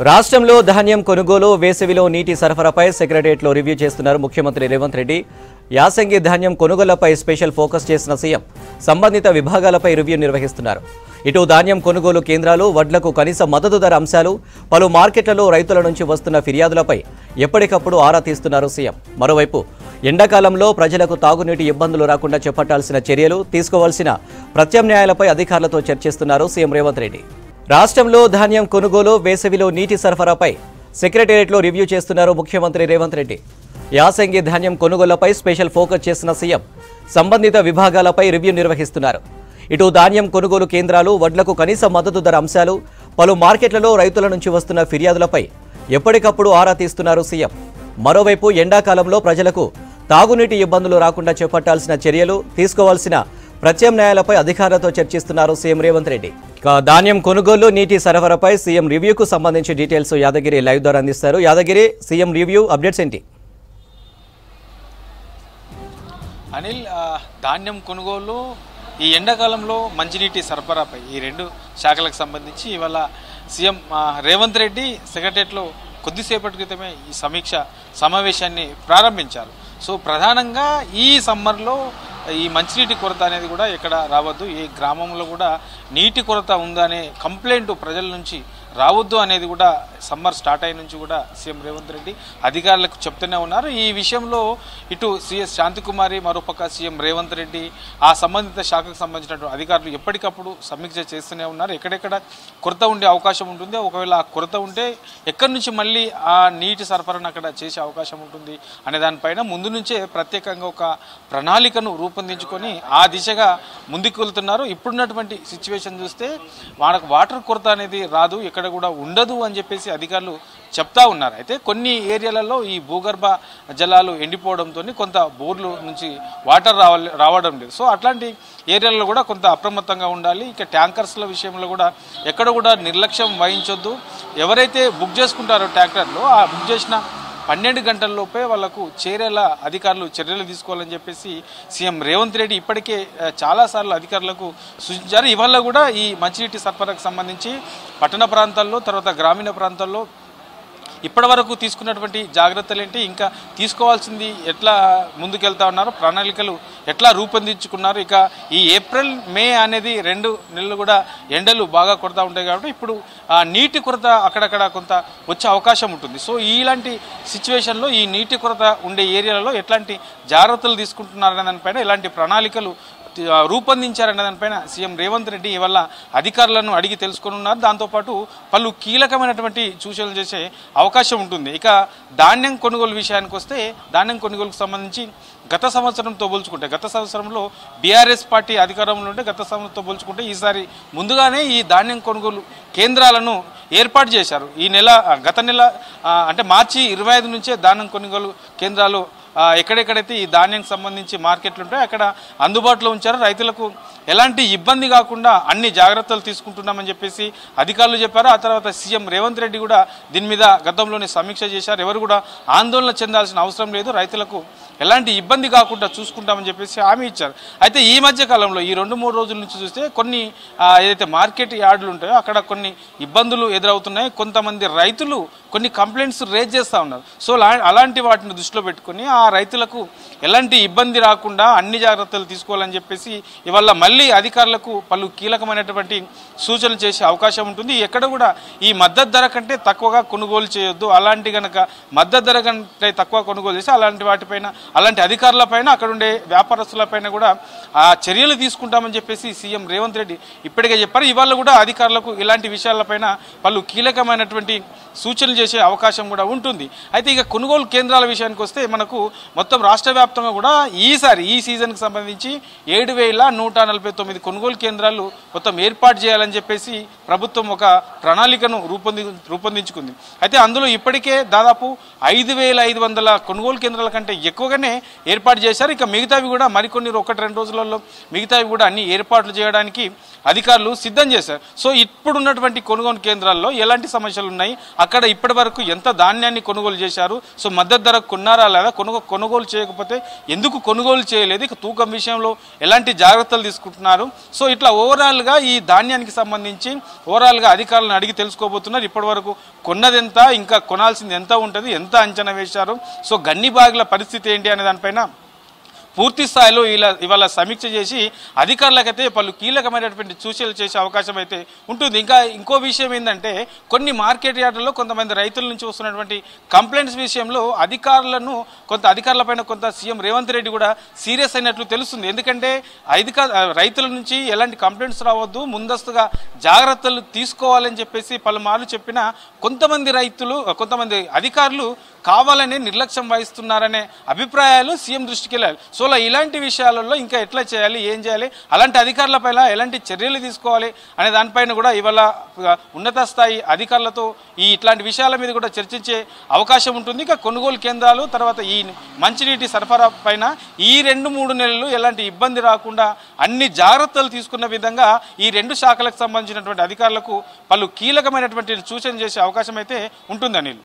రాష్ట్రంలో ధాన్యం కొనుగోలు వేసవిలో నీటి సరఫరాపై సెక్రటరియట్లో రివ్యూ చేస్తున్నారు ముఖ్యమంత్రి రేవంత్ రెడ్డి. యాసంగి ధాన్యం కొనుగోళ్లపై స్పెషల్ ఫోకస్ చేసిన సీఎం సంబంధిత విభాగాలపై రివ్యూ నిర్వహిస్తున్నారు. ఇటు ధాన్యం కొనుగోలు కేంద్రాలు, వడ్లకు కనీస మద్దతు ధర అంశాలు, పలు మార్కెట్లలో రైతుల నుంచి వస్తున్న ఫిర్యాదులపై ఎప్పటికప్పుడు ఆరా తీస్తున్నారు సీఎం. మరోవైపు ఎండాకాలంలో ప్రజలకు తాగునీటి ఇబ్బందులు రాకుండా చేపట్టాల్సిన చర్యలు, తీసుకోవాల్సిన ప్రత్యామ్నాయాలపై అధికారులతో చర్చిస్తున్నారు సీఎం రేవంత్ రెడ్డి. రాష్ట్రంలో ధాన్యం కొనుగోలు, వేసవిలో నీటి సరఫరాపై సెక్రటరియట్లో రివ్యూ చేస్తున్నారు ముఖ్యమంత్రి రేవంత్ రెడ్డి. యాసంగి ధాన్యం కొనుగోళ్లపై స్పెషల్ ఫోకస్ చేసిన సీఎం సంబంధిత విభాగాలపై రివ్యూ నిర్వహిస్తున్నారు. ఇటు ధాన్యం కొనుగోలు కేంద్రాలు, వడ్లకు కనీస మద్దతు ధర అంశాలు, పలు మార్కెట్లలో రైతుల నుంచి వస్తున్న ఫిర్యాదులపై ఎప్పటికప్పుడు ఆరా తీస్తున్నారు సీఎం. మరోవైపు ఎండాకాలంలో ప్రజలకు తాగునీటి ఇబ్బందులు రాకుండా చేపట్టాల్సిన చర్యలు, తీసుకోవాల్సిన ప్రత్యామ్నాయాలపై అధికారులతో చర్చిస్తున్నారు సీఎం రేవంత్ రెడ్డి. ధాన్యం కొనుగోలు, నీటి సరఫరాపై సీఎం రివ్యూకు సంబంధించి డీటెయిల్స్ యాదగిరి లైవ్ ద్వారా అందిస్తారు. యాదగిరి, సీఎం రివ్యూ అప్డేట్స్ ఏంటి? అనిల్, ధాన్యం కొనుగోలు, ఈ ఎండాకాలంలో మంచినీటి సరఫరాపై ఈ రెండు శాఖలకు సంబంధించి ఇవాళ సీఎం రేవంత్ రెడ్డి సెక్రటరియట్లో కొద్దిసేపటి క్రితమే ఈ సమీక్ష సమావేశాన్ని ప్రారంభించారు. సో ప్రధానంగా ఈ సమ్మర్లో ఈ మంచినీటి కొరత అనేది కూడా ఎక్కడ రావద్దు, ఏ గ్రామంలో కూడా నీటి కొరత ఉందనే కంప్లైంట్ ప్రజల నుంచి రావద్దు అనేది కూడా సమ్మర్ స్టార్ట్ అయిన నుంచి కూడా సీఎం రేవంత్ రెడ్డి అధికారులకు చెప్తూనే ఉన్నారు. ఈ విషయంలో ఇటు సిఎస్ శాంతికుమారి, మరోపక్క సీఎం రేవంత్ రెడ్డి, ఆ సంబంధిత శాఖకు సంబంధించినటువంటి అధికారులు ఎప్పటికప్పుడు సమీక్ష చేస్తూనే ఉన్నారు. ఎక్కడెక్కడ కొరత ఉండే అవకాశం ఉంటుంది, ఒకవేళ ఆ కొరత ఉంటే ఎక్కడి నుంచి మళ్ళీ ఆ నీటి సరఫరాను అక్కడ చేసే అవకాశం ఉంటుంది అనే దానిపైన ముందు నుంచే ప్రత్యేకంగా ఒక ప్రణాళికను రూపొందించుకొని ఆ దిశగా ముందుకు వెళ్తున్నారు. ఇప్పుడున్నటువంటి సిచ్యువేషన్ చూస్తే మనకు వాటర్ కొరత అనేది రాదు, ఎక్కడ కూడా ఉండదు అని చెప్పేసి అధికారులు చెప్తా ఉన్నారు. అయితే కొన్ని ఏరియాలలో ఈ భూగర్భ జలాలు ఎండిపోవడంతో కొంత బోర్లు నుంచి వాటర్ రావడం లేదు. సో అట్లాంటి ఏరియాలలో కూడా కొంత అప్రమత్తంగా ఉండాలి. ఇక ట్యాంకర్స్ల విషయంలో కూడా ఎక్కడ కూడా నిర్లక్ష్యం వహించొద్దు. ఎవరైతే బుక్ చేసుకుంటారో ట్యాంకర్లు, ఆ బుక్ చేసిన 12 గంటల్లోపే వాళ్లకు చేరేలా అధికారులు చర్యలు తీసుకోవాలని చెప్పేసి సీఎం రేవంత్ రెడ్డి ఇప్పటికే చాలాసార్లు అధికారులకు సూచించారు. ఇవాళ కూడా ఈ మంచినీటి సరఫరాకు సంబంధించి పట్టణ ప్రాంతాల్లో, తర్వాత గ్రామీణ ప్రాంతాల్లో ఇప్పటి వరకు తీసుకున్నటువంటి జాగ్రత్తలు ఏంటి, ఇంకా తీసుకోవాల్సింది ఎట్లా ముందుకెళ్తా ఉన్నారు, ప్రణాళికలు ఎట్లా రూపొందించుకున్నారు. ఇక ఈ ఏప్రిల్, మే అనేది 2 నెలలు కూడా ఎండలు బాగా కొడతా ఉంటాయి కాబట్టి ఇప్పుడు నీటి కొరత అక్కడక్కడ కొంత వచ్చే అవకాశం ఉంటుంది. సో ఇలాంటి సిచ్యువేషన్లో ఈ నీటి కొరత ఉండే ఏరియాలలో ఎట్లాంటి జాగ్రత్తలు తీసుకుంటున్నారనే దానిపైన, ఎలాంటి ప్రణాళికలు రూపొందించారనే దానిపైన సీఎం రేవంత్ రెడ్డి ఇవాళ అధికారులను అడిగి తెలుసుకుని ఉన్నారు. దాంతోపాటు పలు కీలకమైనటువంటి సూచనలు చేసే అవకాశం ఉంటుంది. ఇక ధాన్యం కొనుగోలు విషయానికి వస్తే, ధాన్యం కొనుగోలుకు సంబంధించి గత సంవత్సరంతో పోల్చుకుంటే, గత సంవత్సరంలో బీఆర్ఎస్ పార్టీ అధికారంలో ఉంటే గత సంవత్సరంతో పోల్చుకుంటే ఈసారి ముందుగానే ఈ ధాన్యం కొనుగోలు కేంద్రాలను ఏర్పాటు చేశారు. గత నెల అంటే మార్చి 25 నుంచే ధాన్యం కొనుగోలు కేంద్రాలు ఎక్కడెక్కడైతే ఈ ధాన్యానికి సంబంధించి మార్కెట్లు ఉంటాయో అక్కడ అందుబాటులో ఉంచారు. రైతులకు ఎలాంటి ఇబ్బంది కాకుండా అన్ని జాగ్రత్తలు తీసుకుంటున్నామని చెప్పేసి అధికారులు చెప్పారు. ఆ తర్వాత సీఎం రేవంత్ రెడ్డి కూడా దీని మీద గతంలోనే సమీక్ష చేశారు. ఎవరు కూడా ఆందోళన చెందాల్సిన అవసరం లేదు, రైతులకు ఎలాంటి ఇబ్బంది కాకుండా చూసుకుంటామని చెప్పేసి హామీ ఇచ్చారు. అయితే ఈ మధ్య కాలంలో ఈ 2-3 రోజుల నుంచి చూస్తే కొన్ని ఏదైతే మార్కెట్ యార్డులు ఉంటాయో అక్కడ కొన్ని ఇబ్బందులు ఎదురవుతున్నాయి. కొంతమంది రైతులు కొన్ని కంప్లైంట్స్ రేజ్ చేస్తూ ఉన్నారు. సో అలాంటి వాటిని దృష్టిలో పెట్టుకుని ఆ రైతులకు ఎలాంటి ఇబ్బంది రాకుండా అన్ని జాగ్రత్తలు తీసుకోవాలని చెప్పేసి ఇవాళ మళ్ళీ అధికారులకు పలు కీలకమైనటువంటి సూచనలు చేసే అవకాశం ఉంటుంది. ఎక్కడ కూడా ఈ మద్దతు ధర కంటే తక్కువగా కొనుగోలు చేయొద్దు, అలాంటి కనుక మద్దతు ధర కంటే తక్కువ కొనుగోలు చేస్తే అలాంటి వాటిపైన, అలాంటి అధికారులపైన, అక్కడ ఉండే వ్యాపారస్తులపైన కూడా ఆ చర్యలు తీసుకుంటామని చెప్పేసి సీఎం రేవంత్ రెడ్డి ఇప్పటికే చెప్పారు. ఇవాళ కూడా అధికారులకు ఇలాంటి విషయాలపైన పలు కీలకమైనటువంటి సూచనలు చేసే అవకాశం కూడా ఉంటుంది. అయితే ఇక కొనుగోలు కేంద్రాల విషయానికి వస్తే మనకు మొత్తం రాష్ట్ర వ్యాప్తంగా కూడా ఈసారి ఈ సీజన్కి సంబంధించి 7,149 కొనుగోలు కేంద్రాలు మొత్తం ఏర్పాటు చేయాలని చెప్పేసి ప్రభుత్వం ఒక ప్రణాళికను రూపొందించుకుంది. అయితే అందులో ఇప్పటికే దాదాపు 5,500 కొనుగోలు కేంద్రాల కంటే ఎక్కువగానే ఏర్పాటు చేశారు. ఇక మిగతావి కూడా మరికొన్ని 1-2 రోజులలో మిగతావి కూడా అన్ని ఏర్పాట్లు చేయడానికి అధికారులు సిద్ధం చేశారు. సో ఇప్పుడున్నటువంటి కొనుగోలు కేంద్రాల్లో ఎలాంటి సమస్యలు ఉన్నాయి, ఆ అక్కడ ఇప్పటి వరకు ఎంత ధాన్యాన్ని కొనుగోలు చేశారు, సో మద్దతు ధర కొన్నారా లేదా, కొనుగోలు చేయకపోతే ఎందుకు కొనుగోలు చేయలేదు, ఇక తూకం విషయంలో ఎలాంటి జాగ్రత్తలు తీసుకుంటున్నారు. సో ఇట్లా ఓవరాల్గా ఈ ధాన్యానికి సంబంధించి ఓవరాల్గా అధికారులను అడిగి తెలుసుకోబోతున్నారు. ఇప్పటి వరకు కొన్నది ఎంత, ఇంకా కొనాల్సింది ఎంత ఉంటుంది, ఎంత అంచనా వేశారు, సో గన్ని బాగుల పరిస్థితి ఏంటి అనే దానిపైన పూర్తి స్థాయిలో ఇవాళ సమీక్ష చేసి అధికారులకైతే పలు కీలకమైనటువంటి సూచనలు చేసే అవకాశం అయితే ఉంటుంది. ఇంకో విషయం ఏంటంటే కొన్ని మార్కెట్ యార్డుల్లో కొంతమంది రైతుల నుంచి వస్తున్నటువంటి కంప్లైంట్స్ విషయంలో అధికారులపైన కొంత సీఎం రేవంత్ రెడ్డి కూడా సీరియస్ అయినట్లు తెలుస్తుంది. ఎందుకంటే రైతుల నుంచి ఎలాంటి కంప్లైంట్స్ రావద్దు, ముందస్తుగా జాగ్రత్తలు తీసుకోవాలని చెప్పేసి పలుమార్లు చెప్పిన కొంతమంది అధికారులు కావాలనే నిర్లక్ష్యం వహిస్తున్నారనే అభిప్రాయాలు సీఎం దృష్టికి వెళ్ళాలి. సో ఇలాంటి విషయాలలో ఇంకా ఎట్లా చేయాలి, ఏం చేయాలి, అలాంటి అధికారులపైన ఎలాంటి చర్యలు తీసుకోవాలి అనే దానిపైన కూడా ఇవాళ ఉన్నత స్థాయి అధికారులతో ఇట్లాంటి విషయాల మీద కూడా చర్చించే అవకాశం ఉంటుంది. ఇక కొనుగోలు కేంద్రాలు, తర్వాత ఈ మంచినీటి సరఫరా పైన ఈ 2-3 నెలలు ఎలాంటి ఇబ్బంది రాకుండా అన్ని జాగ్రత్తలు తీసుకున్న విధంగా ఈ 2 శాఖలకు సంబంధించినటువంటి అధికారులకు పలు కీలకమైనటువంటి సూచన చేసే అవకాశం అయితే ఉంటుంది అనిల్.